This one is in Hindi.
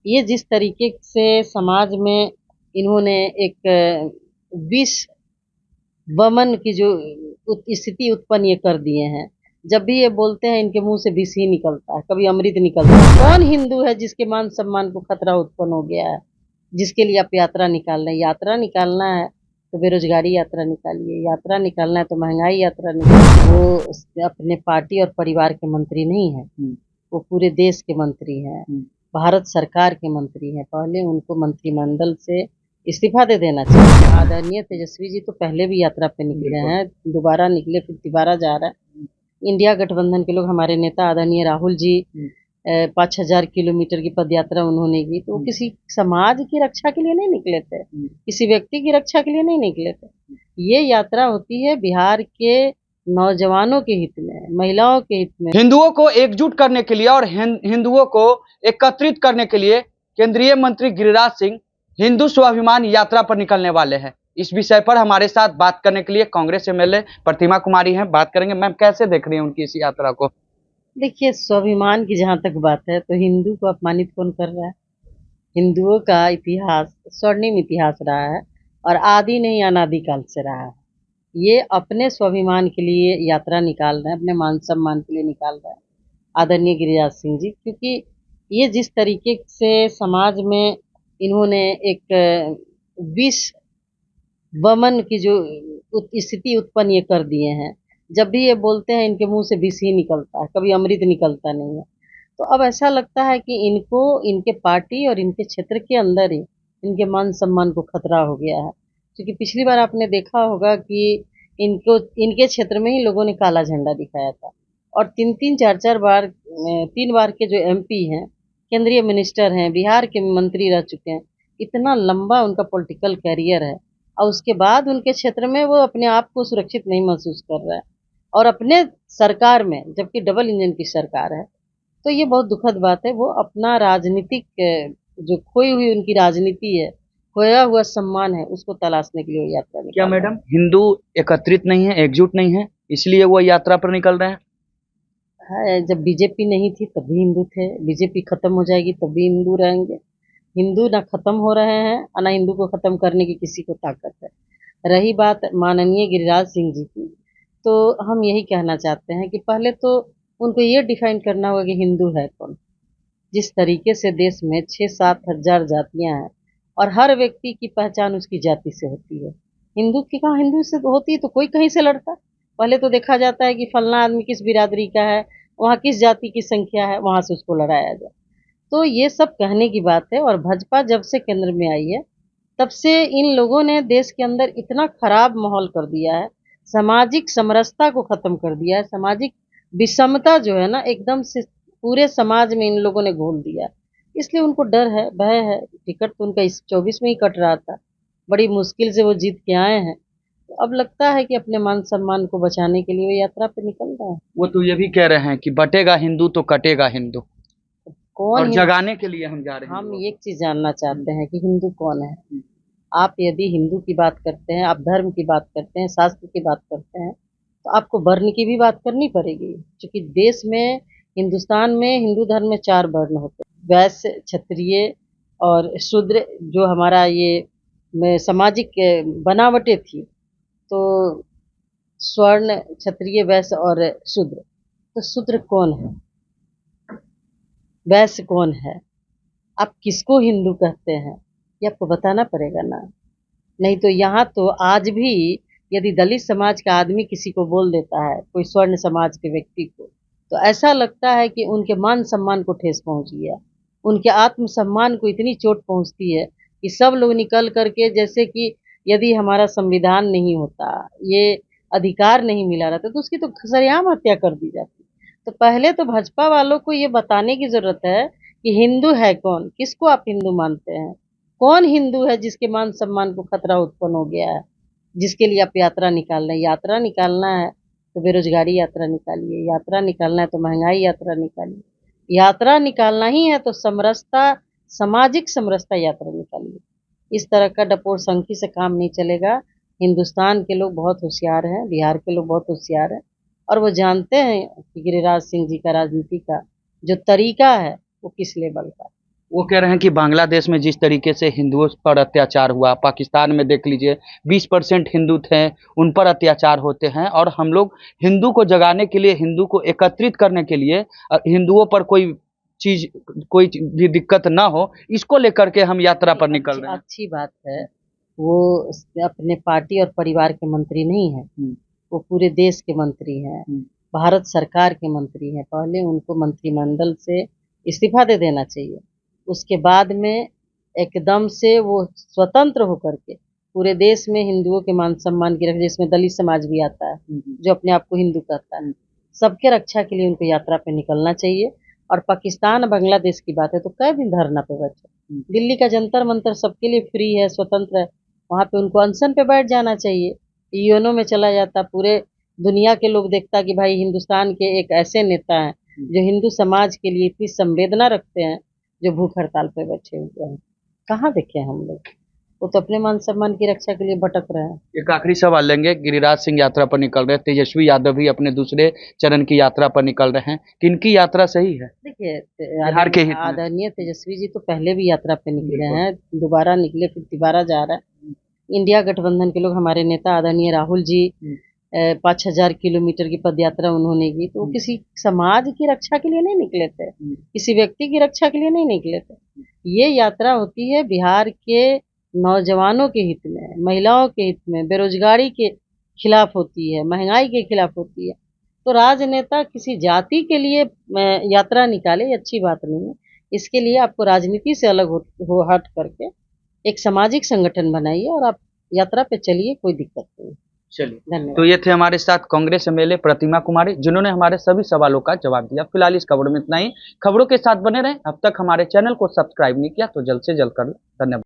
ये जिस तरीके से समाज में इन्होंने एक विष वमन की जो स्थिति उत्पन्न ये कर दिए हैं। जब भी ये बोलते हैं इनके मुंह से विष ही निकलता है, कभी अमृत निकलता है। कौन हिंदू है जिसके मान सम्मान को खतरा उत्पन्न हो गया है, जिसके लिए आप यात्रा निकाल रहे हैं? यात्रा निकालना है तो बेरोजगारी यात्रा निकालिए, यात्रा निकालना है तो महंगाई यात्रा निकालिए। वो अपने पार्टी और परिवार के मंत्री नहीं है, वो पूरे देश के मंत्री हैं, भारत सरकार के मंत्री हैं। पहले उनको मंत्रिमंडल से इस्तीफा दे देना चाहिए। आदरणीय तेजस्वी जी तो पहले भी यात्रा पे निकले हैं, दोबारा निकले, फिर तिबारा जा रहा है। इंडिया गठबंधन के लोग, हमारे नेता आदरणीय राहुल जी 5,000 किलोमीटर की पदयात्रा उन्होंने की, तो वो किसी समाज की रक्षा के लिए नहीं निकले थे, किसी व्यक्ति की रक्षा के लिए नहीं निकले थे। ये यात्रा होती है बिहार के नौजवानों के हित में, महिलाओं के हित में, हिंदुओं को एकजुट करने के लिए और हिंदुओं को एकत्रित करने के लिए केंद्रीय मंत्री गिरिराज सिंह हिंदू स्वाभिमान यात्रा पर निकलने वाले हैं। इस विषय पर हमारे साथ बात करने के लिए कांग्रेस एमएलए प्रतिमा कुमारी हैं, बात करेंगे। मैम, कैसे देख रही हैं उनकी इस यात्रा को? देखिए, स्वाभिमान की जहाँ तक बात है तो हिंदू को अपमानित कौन कर रहा है? हिंदुओं का इतिहास स्वर्णिम इतिहास रहा है और आदि नहीं अनादिकाल से रहा है। ये अपने स्वाभिमान के लिए यात्रा निकाल रहे हैं, अपने मान सम्मान के लिए निकाल रहे हैं आदरणीय गिरिराज सिंह जी, क्योंकि ये जिस तरीके से समाज में इन्होंने एक विष वमन की जो स्थिति उत्पन्न ये कर दिए हैं। जब भी ये बोलते हैं इनके मुंह से विष ही निकलता है, कभी अमृत निकलता नहीं है। तो अब ऐसा लगता है कि इनको इनके पार्टी और इनके क्षेत्र के अंदर ही इनके मान सम्मान को खतरा हो गया है। क्योंकि पिछली बार आपने देखा होगा कि इनको इनके क्षेत्र में ही लोगों ने काला झंडा दिखाया था और 3 बार के जो एमपी हैं, केंद्रीय मिनिस्टर हैं, बिहार के मंत्री रह चुके हैं, इतना लंबा उनका पॉलिटिकल कैरियर है और उसके बाद उनके क्षेत्र में वो अपने आप को सुरक्षित नहीं महसूस कर रहा है और अपने सरकार में, जबकि डबल इंजन की सरकार है। तो ये बहुत दुखद बात है। वो अपना राजनीतिक जो खोई हुई उनकी राजनीति है, खोया हुआ सम्मान है, उसको तलाशने के लिए वो यात्रा क्या निकाल रहे मैडम, हिंदू एकत्रित नहीं है, एकजुट नहीं है, इसलिए वो यात्रा पर निकल रहे हैं? हैं। जब बीजेपी नहीं थी तब भी हिंदू थे, बीजेपी खत्म हो जाएगी तब भी हिंदू रहेंगे। हिंदू ना खत्म हो रहे हैं और ना हिंदू को खत्म करने की किसी को ताकत है। रही बात माननीय गिरिराज सिंह जी की, तो हम यही कहना चाहते हैं कि पहले तो उनको ये डिफाइन करना होगा कि हिंदू है कौन। जिस तरीके से देश में 6-7 हजार जातियां हैं और हर व्यक्ति की पहचान उसकी जाति से होती है। हिंदू की कहाँ हिंदू से होती है तो कोई कहीं से लड़ता है। पहले तो देखा जाता है कि फलना आदमी किस बिरादरी का है, वहाँ किस जाति की संख्या है, वहाँ से उसको लड़ाया जाए। तो ये सब कहने की बात है। और भाजपा जब से केंद्र में आई है तब से इन लोगों ने देश के अंदर इतना खराब माहौल कर दिया है, सामाजिक समरसता को खत्म कर दिया है, सामाजिक विषमता जो है ना एकदम से पूरे समाज में इन लोगों ने घोल दिया। इसलिए उनको डर है, भय है। टिकट तो उनका इस 24 में ही कट रहा था, बड़ी मुश्किल से वो जीत के आए हैं। तो अब लगता है कि अपने मान सम्मान को बचाने के लिए वो यात्रा पे निकल रहा है। वो तो ये भी कह रहे हैं कि बटेगा हिंदू तो कटेगा हिंदू, कौन और जगाने के लिए हम जा रहे हैं। हम एक चीज जानना चाहते हैं कि हिंदू कौन है। आप यदि हिंदू की बात करते हैं, आप धर्म की बात करते हैं, शास्त्र की बात करते हैं, तो आपको वर्ण की भी बात करनी पड़ेगी। क्योंकि देश में, हिंदुस्तान में हिंदू धर्म में 4 वर्ण होते हैं, वैश्य, क्षत्रिय और शूद्र। जो हमारा ये सामाजिक बनावटें थी, तो स्वर्ण, क्षत्रिय, वैश्य और शूद्र। तो शूद्र कौन है, वैश्य कौन है, आप किसको हिंदू कहते हैं, ये आपको बताना पड़ेगा ना। नहीं तो यहाँ तो आज भी यदि दलित समाज का आदमी किसी को बोल देता है, कोई स्वर्ण समाज के व्यक्ति को, तो ऐसा लगता है कि उनके मान सम्मान को ठेस पहुंच गया, उनके आत्मसम्मान को इतनी चोट पहुंचती है कि सब लोग निकल करके, जैसे कि यदि हमारा संविधान नहीं होता, ये अधिकार नहीं मिला रहता, तो उसकी तो सरेआम हत्या कर दी जाती। तो पहले तो भाजपा वालों को ये बताने की जरूरत है कि हिंदू है कौन, किसको आप हिंदू मानते हैं। कौन हिंदू है जिसके मान सम्मान को खतरा उत्पन्न हो गया है, जिसके लिए आप यात्रा निकाल रहे हैं? यात्रा निकालना है तो बेरोजगारी यात्रा निकालिए, यात्रा निकालना है तो महंगाई यात्रा निकालिए, यात्रा निकालना ही है तो समरसता, सामाजिक समरसता यात्रा निकालिए। इस तरह का डपोर संखी से काम नहीं चलेगा। हिंदुस्तान के लोग बहुत होशियार हैं, बिहार के लोग बहुत होशियार हैं और वो जानते हैं कि गिरिराज सिंह जी का राजनीति का जो तरीका है वो किस लेवल का। वो कह रहे हैं कि बांग्लादेश में जिस तरीके से हिंदुओं पर अत्याचार हुआ, पाकिस्तान में देख लीजिए 20% हिंदू थे, उन पर अत्याचार होते हैं, और हम लोग हिंदू को जगाने के लिए, हिंदू को एकत्रित करने के लिए, हिंदुओं पर कोई भी दिक्कत ना हो, इसको लेकर के हम यात्रा पर निकल रहे हैं। अच्छी बात है। वो अपने पार्टी और परिवार के मंत्री नहीं है, वो पूरे देश के मंत्री हैं, भारत सरकार के मंत्री हैं। पहले उनको मंत्रिमंडल से इस्तीफा दे देना चाहिए, उसके बाद में एकदम से वो स्वतंत्र होकर के पूरे देश में हिंदुओं के मान सम्मान की रक्षा, जिसमें दलित समाज भी आता है जो अपने आप को हिंदू कहता है, सबके रक्षा के लिए उनको यात्रा पे निकलना चाहिए। और पाकिस्तान बांग्लादेश की बात है तो कई दिन धरना पे बैठे, दिल्ली का जंतर मंतर सबके लिए फ्री है, स्वतंत्र है, वहाँ पे उनको अनशन पे बैठ जाना चाहिए। यूएनओ में चला जाता, पूरे दुनिया के लोग देखता कि भाई हिंदुस्तान के एक ऐसे नेता हैं जो हिंदू समाज के लिए इतनी संवेदना रखते हैं, जो भूख हड़ताल पे बैठे हुए हैं। कहाँ देखे हम लोग? वो तो अपने मान सम्मान की रक्षा के लिए भटक रहे हैं। एक आखिरी सवाल लेंगे। गिरिराज सिंह यात्रा पर निकल रहे हैं, तेजस्वी यादव भी अपने दूसरे चरण की यात्रा पर निकल रहे हैं, किनकी यात्रा सही है? देखिए, बिहार के हित में। आदरणीय तेजस्वी जी तो पहले भी यात्रा पे निकले हैं, दोबारा निकले, फिर तिबारा जा रहा है। इंडिया गठबंधन के लोग, हमारे नेता आदरणीय राहुल जी 5,000 किलोमीटर की पद यात्रा उन्होंने की, तो वो किसी समाज की रक्षा के लिए नहीं निकले थे, किसी व्यक्ति की रक्षा के लिए नहीं निकले थे। ये यात्रा होती है बिहार के नौजवानों के हित में, महिलाओं के हित में, बेरोजगारी के खिलाफ होती है, महंगाई के खिलाफ होती है। तो राजनेता किसी जाति के लिए यात्रा निकाले, ये अच्छी बात नहीं है। इसके लिए आपको राजनीति से अलग हो हट करके एक सामाजिक संगठन बनाइए और आप यात्रा पे चलिए, कोई दिक्कत नहीं। चलिए, धन्यवाद। तो ये थे हमारे साथ कांग्रेस एमएलए प्रतिमा कुमारी, जिन्होंने हमारे सभी सवालों का जवाब दिया। फिलहाल इस खबरों में इतना ही। खबरों के साथ बने रहें। अब तक हमारे चैनल को सब्सक्राइब नहीं किया तो जल्द से जल्द कर लें। धन्यवाद।